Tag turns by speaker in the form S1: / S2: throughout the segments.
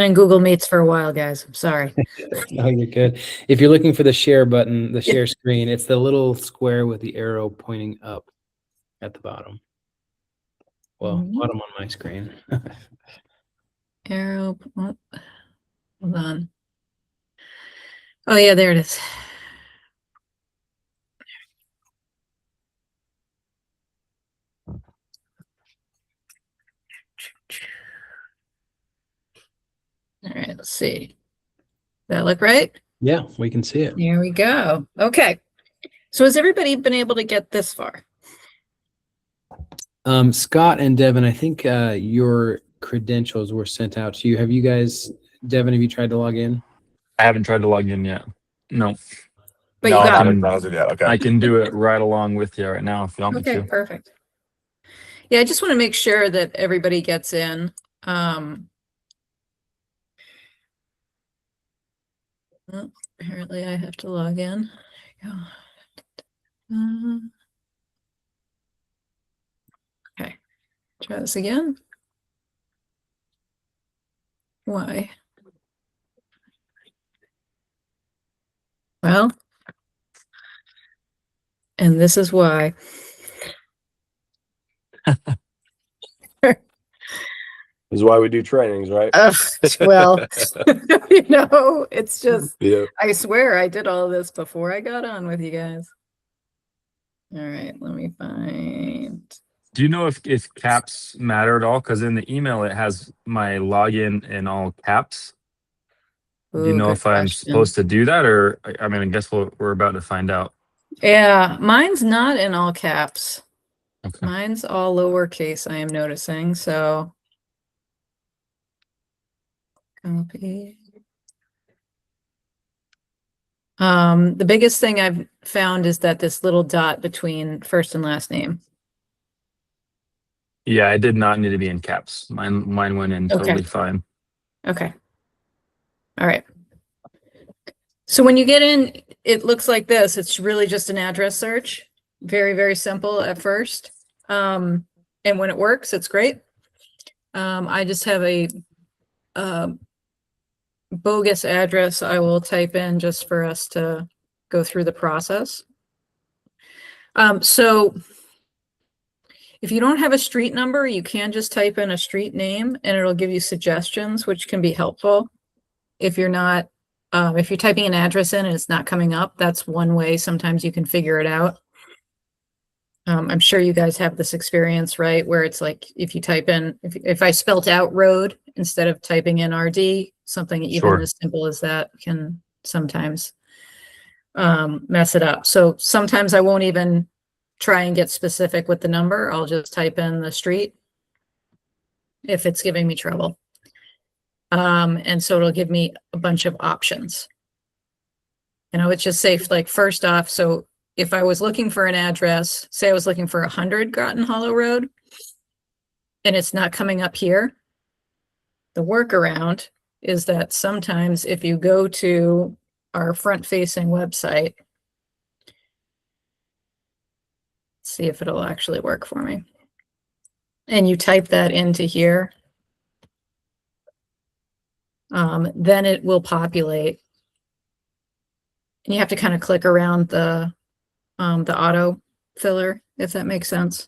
S1: in Google Meets for a while, guys. I'm sorry.
S2: No, you're good. If you're looking for the share button, the share screen, it's the little square with the arrow pointing up at the bottom. Well, bottom on my screen.
S1: Arrow. Hold on. Oh, yeah, there it is. All right, let's see. That look right?
S2: Yeah, we can see it.
S1: There we go. Okay. So has everybody been able to get this far?
S2: Scott and Devin, I think your credentials were sent out to you. Have you guys, Devin, have you tried to log in?
S3: I haven't tried to log in yet. No.
S1: But
S4: No,
S1: you got
S4: not
S1: it.
S4: browser yet. Okay.
S3: I can do it right along with you right now if you want me
S1: Okay,
S3: to.
S1: perfect. Yeah, I just want to make sure that everybody gets in. Well, apparently I have to log in. There you go. Okay, try this again. Why? Well, and this is why.
S4: This is why we do trainings, right?
S1: Well, you know, it's just,
S4: Yeah.
S1: I swear I did all this before I got on with you guys. All right, let me find.
S3: Do you know if caps matter at all? Because in the email it has my login in all caps. Do you
S1: Ooh,
S3: know
S1: good
S3: if I'm
S1: question.
S3: supposed to do that, or I mean, I guess we're about to find out.
S1: Yeah, mine's not in all caps.
S3: Okay.
S1: Mine's all lowercase, I am noticing, so copy. The biggest thing I've found is that this little dot between first and last name.
S3: Yeah, I did not need to be in caps. Mine went in
S1: Okay.
S3: totally fine.
S1: Okay. All right. So when you get in, it looks like this. It's really just an address search. Very, very simple at first. And when it works, it's great. I just have a bogus address I will type in just for us to go through the process. So if you don't have a street number, you can just type in a street name and it'll give you suggestions, which can be helpful. If you're not, if you're typing an address in and it's not coming up, that's one way sometimes you can figure it out. I'm sure you guys have this experience, right? Where it's like, if you type in, if I spelt out road instead of typing in RD, something even
S3: Sure.
S1: as simple as that can sometimes mess it up. So sometimes I won't even try and get specific with the number. I'll just type in the street if it's giving me trouble. And so it'll give me a bunch of options. And I would just say, like, first off, so if I was looking for an address, say I was looking for 100 Groton Hollow Road, and it's not coming up here, the workaround is that sometimes if you go to our front-facing website, see if it'll actually work for me. And you type that into here, then it will populate. And you have to kind of click around the auto filler, if that makes sense.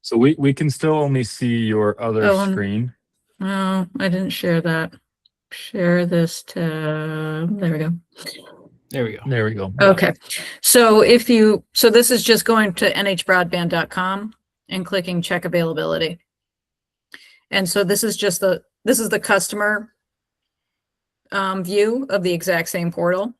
S3: So we can still only see your other screen.
S1: Oh, I didn't share that. Share this tab. There we go.
S2: There we go.
S3: There we go.
S1: Okay. So if you, so this is just going to nhbroadband.com and clicking check availability. And so this is just this is the customer view of the exact same portal.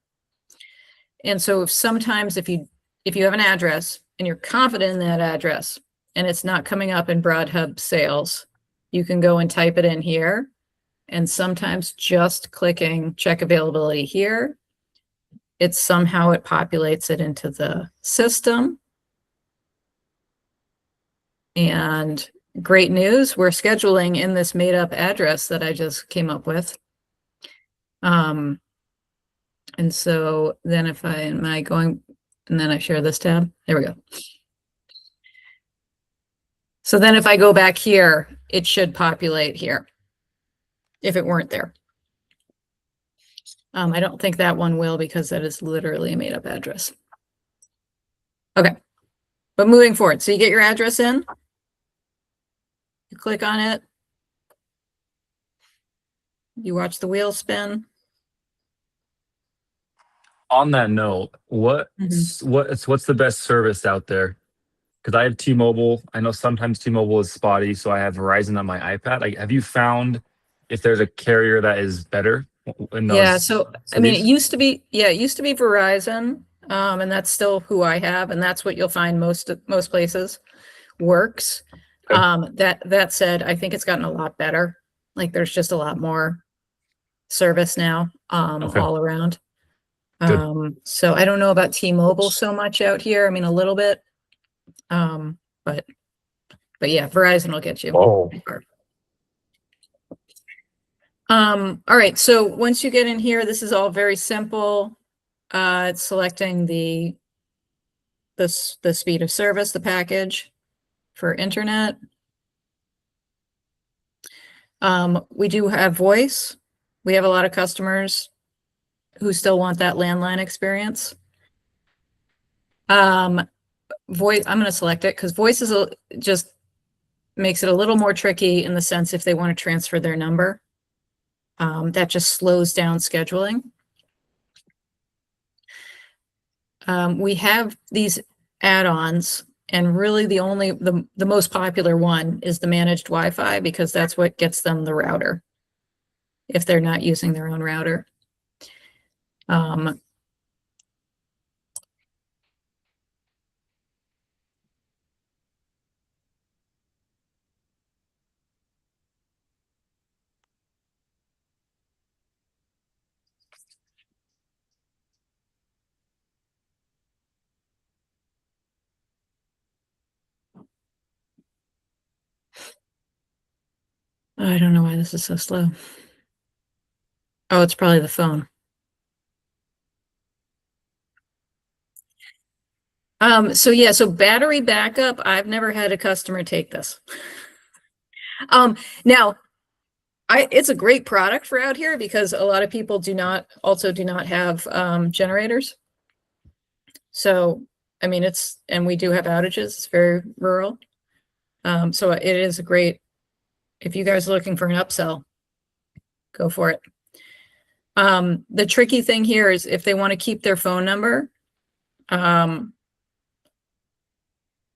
S1: And so sometimes if you have an address and you're confident in that address and it's not coming up in BroadHub sales, you can go and type it in here. And sometimes just clicking check availability here, it populates it into the system. And great news, we're scheduling in this made up address that I just came up with. And so then if am I going, and then I share this tab, there we go. So then if I go back here it should populate here if it weren't there. I don't think that one will because that is literally a made-up address. Okay, but moving forward, so you get your address in, you click on it, you watch the wheel spin.
S3: On that note, what's the best service out there? Because I have T-Mobile. I know sometimes T-Mobile is spotty, so I have Verizon on my iPad. Like, have you found if there's a carrier that is better in those
S1: Yeah, so I mean, it
S3: cities?
S1: used to be, Verizon, and that's still who I have, and that's what you'll find most places works.
S3: Okay.
S1: That said, I think it's gotten a lot better. Like, there's just a lot more service now,
S3: Okay.
S1: all around.
S3: Good.
S1: So I don't know about T-Mobile so much out here. I mean, a little bit, but yeah, Verizon will get you.
S4: Oh,
S1: All right, so once you get in here, this is all very simple. It's selecting the speed of service, the package for internet. We do have voice. We have a lot of customers who still want that landline experience. Voice, I'm going to select it because voice is just makes it a little more tricky in the sense if they want to transfer their number. That just slows down scheduling. We have these add-ons, and really the most popular one is the managed Wi-Fi because that's what gets them the router if they're not using their own router. I don't know why this is so slow. Oh, it's probably the phone. So yeah, so battery backup, I've never had a customer take this. Now it's a great product for out here because a lot of people do not have generators. So I mean, and we do have outages. It's very rural. So it is a great, if you guys are looking for an upsell, go for it. The tricky thing here is if they want to keep their phone number,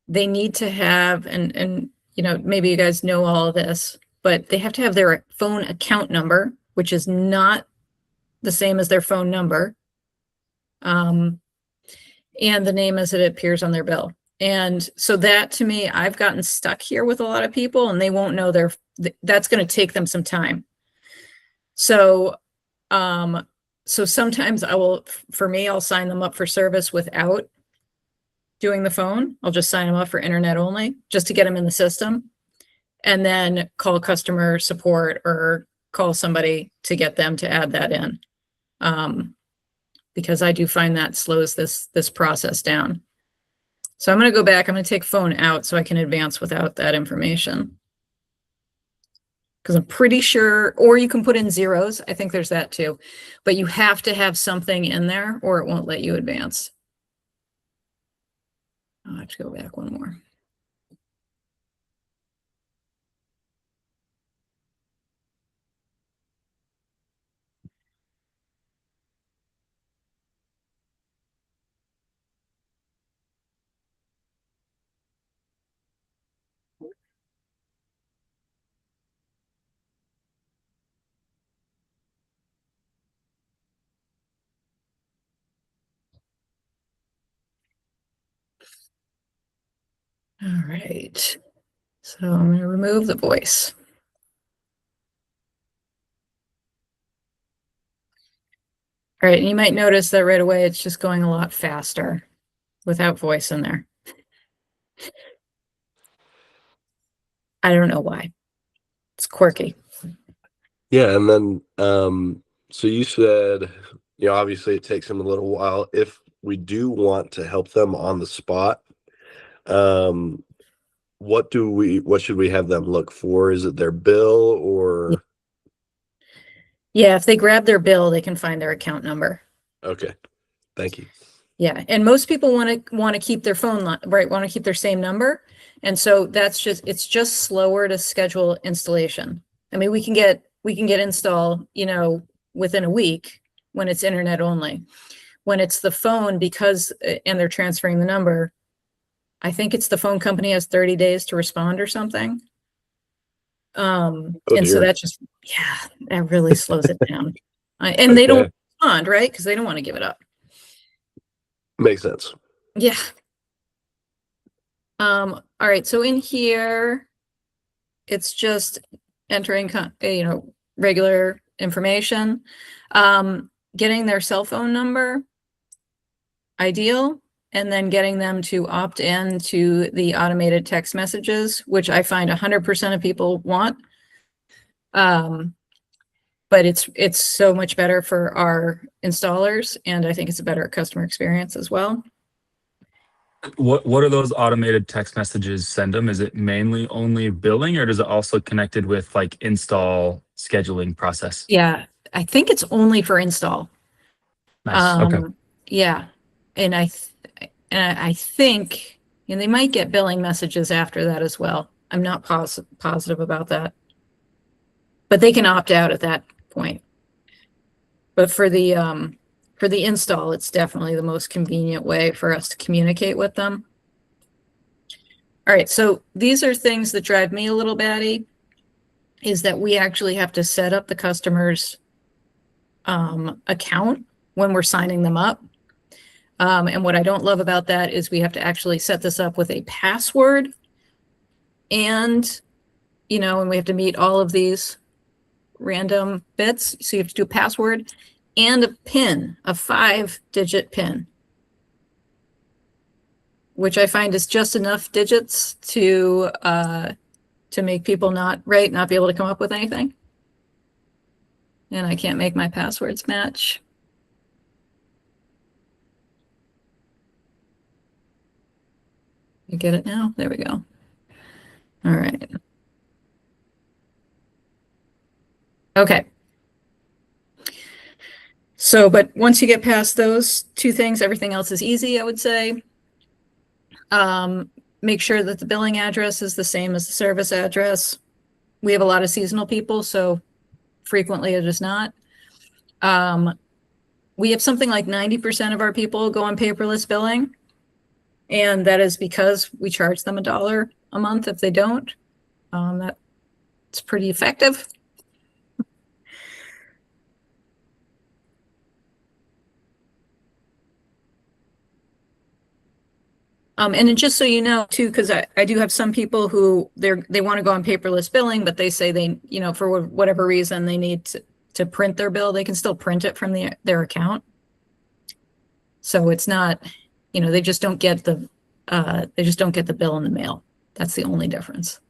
S1: they need to have, and you know, maybe you guys know all of this, but they have to have their phone account number, which is not the same as their phone number, and the name as it appears on their bill. And so that, to me, I've gotten stuck here with a lot of people and they won't know that's going to take them some time. So, so sometimes I'll sign them up for service without doing the phone. I'll just sign them up for internet only just to get them in the system, and then call customer support or call somebody to get them to add that in. Because I do find that slows this process down. So I'm going to go back. I'm going to take phone out so I can advance without that information. Because I'm pretty sure, or you can put in zeros. I think there's that too. But you have to have something in there or it won't let you advance. I'll have to go back one more. All right. So I'm going to remove the voice. All right, and you might notice that right away it's just going a lot faster without voice in there. I don't know why. It's quirky.
S4: yeah. And then, so you said, you know, obviously it takes them a little while. If we do want to help them on the spot, what should we have them look for? Is it their bill or?
S1: Yeah, if they grab their bill, they can find their account number.
S4: Okay, thank you.
S1: Yeah, and most people want to keep their phone line, right, want to keep their same number. And so it's just slower to schedule installation. I mean, we can get install, within a week when it's internet only. When it's the phone, and they're transferring the number, I think it's the phone company has 30 days to respond or something. And so that really slows it down. And they don't respond, right? Because they don't want to give it up.
S4: Makes sense.
S1: Yeah. All right. So in here, it's just entering, regular information, getting their cell phone number, ideal, and then getting them to opt in to the automated text messages, which I find 100% of people want. But it's so much better for our installers, and I think it's a better customer experience as well.
S3: What are those automated text messages send them? Is it mainly only billing, or does it also connected with like install scheduling process?
S1: Yeah, I think it's only for install.
S3: Nice. Okay.
S1: Yeah, and I think, and they might get billing messages after that as well. I'm not positive about that, but they can opt out at that point. But for the install, it's definitely the most convenient way for us to communicate with them. All right, so these are things that drive me a little batty, is that we actually have to set up the customer's account when we're signing them up. And what I don't love about that is we have to actually set this up with a password, and and we have to meet all of these random bits. So you have to do a password and a PIN, a 5-digit PIN, which I find is just enough digits to make people not be able to come up with anything. And I can't make my passwords match. You get it now? There we go. All right. Okay. So, but once you get past those two things, everything else is easy, I would say. Make sure that the billing address is the same as the service address. We have a lot of seasonal people, so frequently it is not. We have something like 90% of our people go on paperless billing, and that is because we charge them $1 a month if they don't. That's pretty effective. And then just so you know too, because I do have some people who they want to go on paperless billing, but they say they, for whatever reason they need to print their bill. They can still print it from their account. So it's not, they just don't get the bill in the mail. That's the only difference.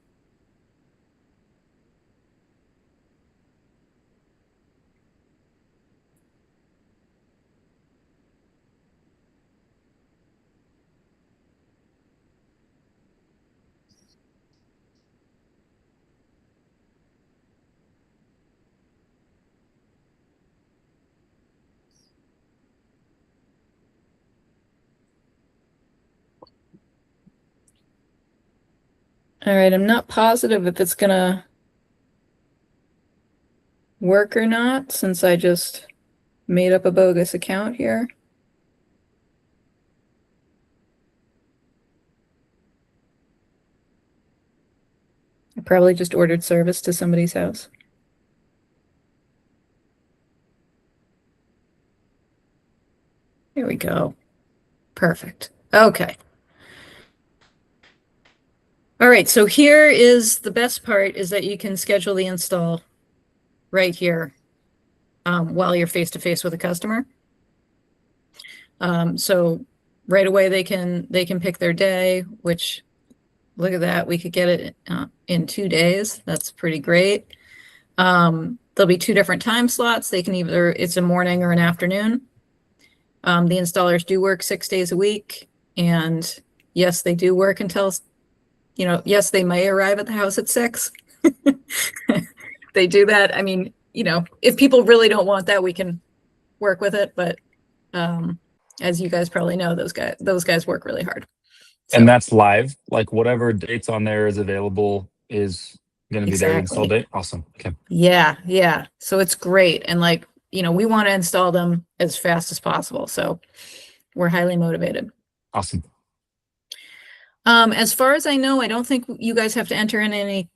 S1: All right, I'm not positive if it's gonna work or not, since I just made up a bogus account here. I probably just ordered service to somebody's house. Here we go. Perfect. Okay. All right, so here is the best part, is that you can schedule the install right here while you're face-to-face with a customer. So right away they can pick their day, which, look at that, we could get it in 2 days. That's pretty great. There'll be 2 different time slots. They can it's a morning or an afternoon. The installers do work 6 days a week, and yes, they do work until You know, yes, they may arrive at the house at 6. They do that. I mean, you know, if people really don't want that, we can work with it. But as you guys probably know, those guys work really hard. So,
S3: And that's live. Like whatever dates on there is available is going to be there to install
S1: exactly.
S3: date. Awesome. Okay.
S1: Yeah, yeah. So it's great. And like, you know, we want to install them as fast as possible. So we're highly motivated.
S3: Awesome.
S1: As far as I know, I don't think you guys have to enter in any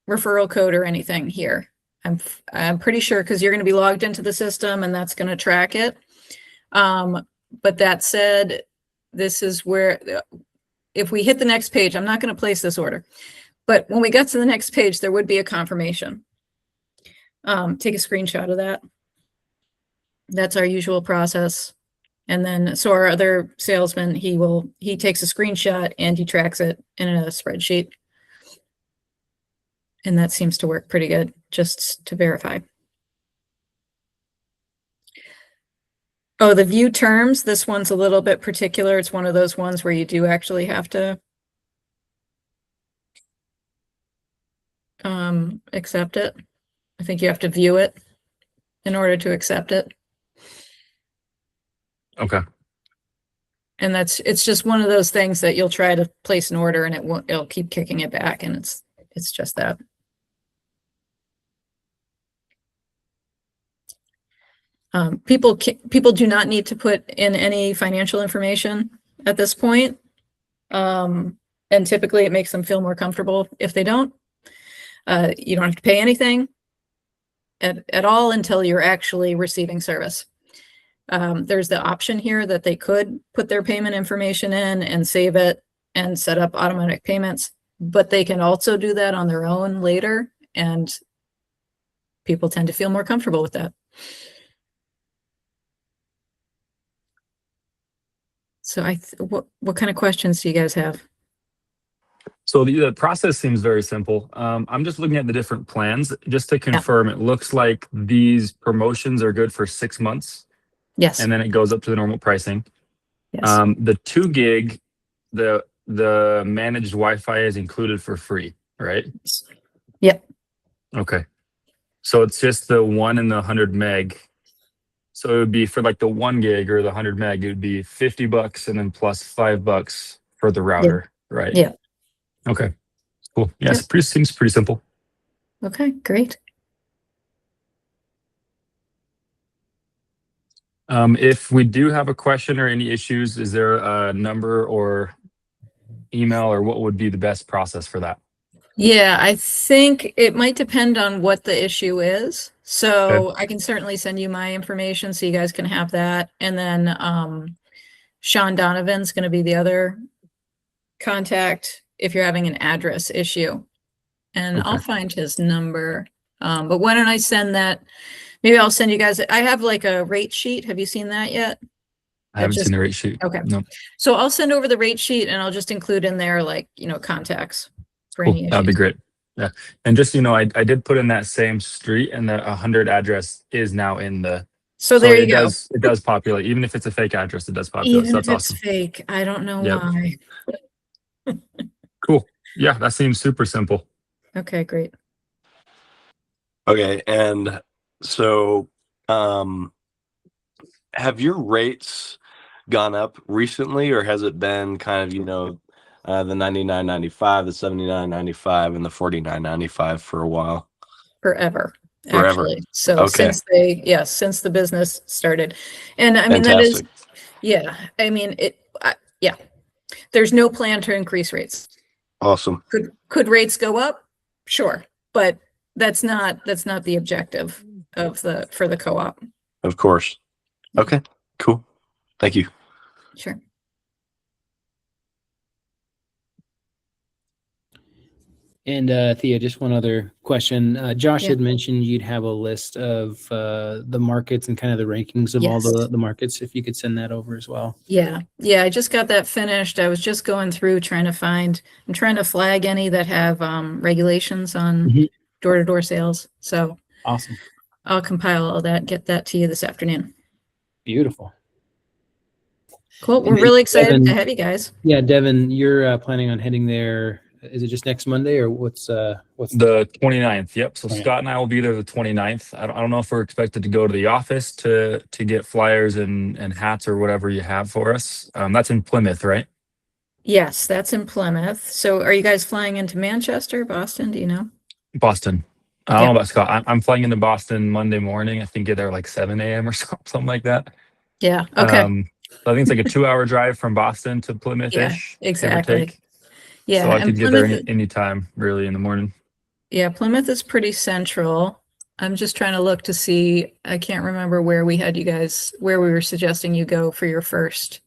S1: referral code or anything here. I'm pretty sure because you're going to be logged into the system and that's going to track it. But that said, this is where, if we hit the next page, I'm not going to place this order, but when we get to the next page, there would be a confirmation. Take a screenshot of that. That's our usual process. And then, so our other salesman, he takes a screenshot and he tracks it in a spreadsheet. And that seems to work pretty good, just to verify. Oh, the view terms, this one's a little bit particular. It's one of those ones where you do actually have to accept it. I think you have to view it in order to accept it.
S3: Okay.
S1: And it's just one of those things that you'll try to place an order and it'll keep kicking it back, and it's just that. People do not need to put in any financial information at this point. And typically it makes them feel more comfortable if they don't. You don't have to pay anything at all until you're actually receiving service. There's the option here that they could put their payment information in and save it and set up automatic payments, but they can also do that on their own later, and people tend to feel more comfortable with that. So what kind of questions do you guys have?
S3: So the process seems very simple. I'm just looking at the different plans just to confirm. It looks like these promotions are good for 6 months.
S1: Yes.
S3: And then it goes up to the normal pricing.
S1: Yes.
S3: The 2 gig, the managed Wi-Fi is included for free, right?
S1: Yep.
S3: Okay. So it's just the 1 and the 100 meg. So it would be for like the 1 gig or the 100 meg, it would be $50 and then plus $5 for the router, right?
S1: Yeah.
S3: Okay. Cool. Yes, seems pretty simple.
S1: Okay, great.
S3: If we do have a question or any issues, is there a number or email, or what would be the best process for that?
S1: Yeah, I think it might depend on what the issue is. So I can certainly send you my information so you guys can have that. And then Sean Donovan's going to be the other contact if you're having an address issue. And I'll find his number. But why don't I send that? Maybe I'll send you guys, I have like a rate sheet. Have you seen that yet?
S3: I haven't seen the rate sheet.
S1: Okay.
S3: No.
S1: So I'll send over the rate sheet and I'll just include in there, like, you know, contacts for any issues.
S3: That'd be great. Yeah. And just, you know, I did put in that same street, and the 100 address is now in the,
S1: so there you go.
S3: It does populate. Even if it's a fake address, it does populate.
S1: Even
S3: So
S1: if
S3: that's
S1: it's
S3: awesome.
S1: fake. I don't know why.
S3: Cool. Yeah, that seems super simple.
S1: Okay, great.
S4: Okay, and so have your rates gone up recently, or has it been kind of, you know, the $99.95, the $79.95, and the $49.95 for a while?
S1: Forever.
S4: Forever.
S1: Actually. So
S4: Okay.
S1: since the business started. And I mean,
S4: Fantastic.
S1: that is, yeah, I mean, yeah, there's no plan to increase rates.
S4: Awesome.
S1: Could rates go up? Sure. But that's not the objective for the co-op.
S4: Of course. Okay, cool. Thank you.
S1: Sure.
S2: And Thea, just one other question. Josh
S1: Yeah.
S2: had mentioned you'd have a list of the markets and kind of the rankings of all the markets. If you could send that over as well.
S1: Yeah. I just got that finished. I was just going through trying to flag any that have regulations on door-to-door sales. So
S2: Awesome.
S1: I'll compile all that, get that to you this afternoon.
S2: Beautiful.
S1: Cool. We're really excited to have you guys.
S2: Yeah, Devin, you're planning on heading there Is it just next Monday or what's
S3: The 29th. Yep. So
S2: 29th.
S3: Scott and I will be there the 29th. I don't know if we're expected to go to the office to get flyers and hats or whatever you have for us. That's in Plymouth, right?
S1: Yes, that's in Plymouth. So are you guys flying into Manchester, Boston? Do you know?
S3: Boston. I don't
S1: Yeah.
S3: know about Scott. I'm flying into Boston Monday morning. I think get there like 7 a.m. or something like that.
S1: Yeah. Okay.
S3: So I think it's like a 2-hour drive from Boston to Plymouth-ish.
S1: Yeah, exactly.
S3: Give or take.
S1: Yeah.
S3: So I
S1: and
S3: could get there
S1: Plymouth,
S3: any time really in the morning.
S1: yeah, Plymouth is pretty central. I'm just trying to look to see, I can't remember where we had you guys, where we were suggesting you go for your first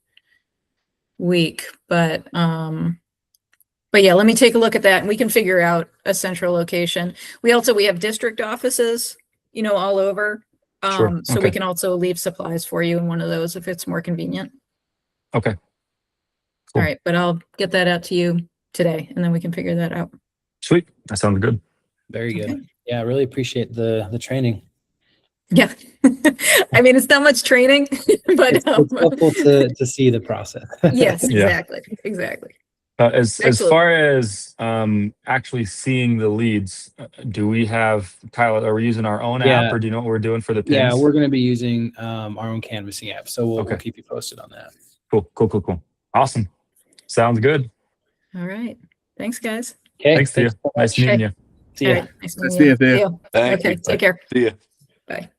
S1: week, but yeah, let me take a look at that and we can figure out a central location. We have district offices, all over.
S3: Sure.
S1: So we
S3: Okay.
S1: can also leave supplies for you in one of those if it's more convenient.
S3: Okay.
S1: All
S3: Cool.
S1: right, but I'll get that out to you today and then we can figure that out.
S3: Sweet. That sounds good.
S2: very good?
S1: Okay.
S2: Yeah, I really appreciate the training.
S1: Yeah. I mean, it's not much training, but
S2: It's helpful to see the process.
S1: yes,
S3: Yeah.
S1: exactly.
S3: As
S1: Excellent.
S3: far as actually seeing the leads, do we have, Kyle, are we using our own
S2: Yeah.
S3: app or do you know what we're doing for the pins?
S2: Yeah, we're going to be using our own canvassing app, so we'll
S3: Okay.
S2: keep you posted on that.
S3: Cool. Awesome. Sounds good.
S1: All right. Thanks, guys.
S2: Okay,
S3: Thanks to you.
S2: so
S3: Nice
S2: much.
S3: meeting you.
S2: See
S1: All
S2: ya.
S1: right. Nice
S5: Nice
S1: meeting you.
S5: seeing you.
S1: See you.
S4: Thank
S1: Okay,
S4: you.
S1: take care.
S4: See ya.
S1: Bye.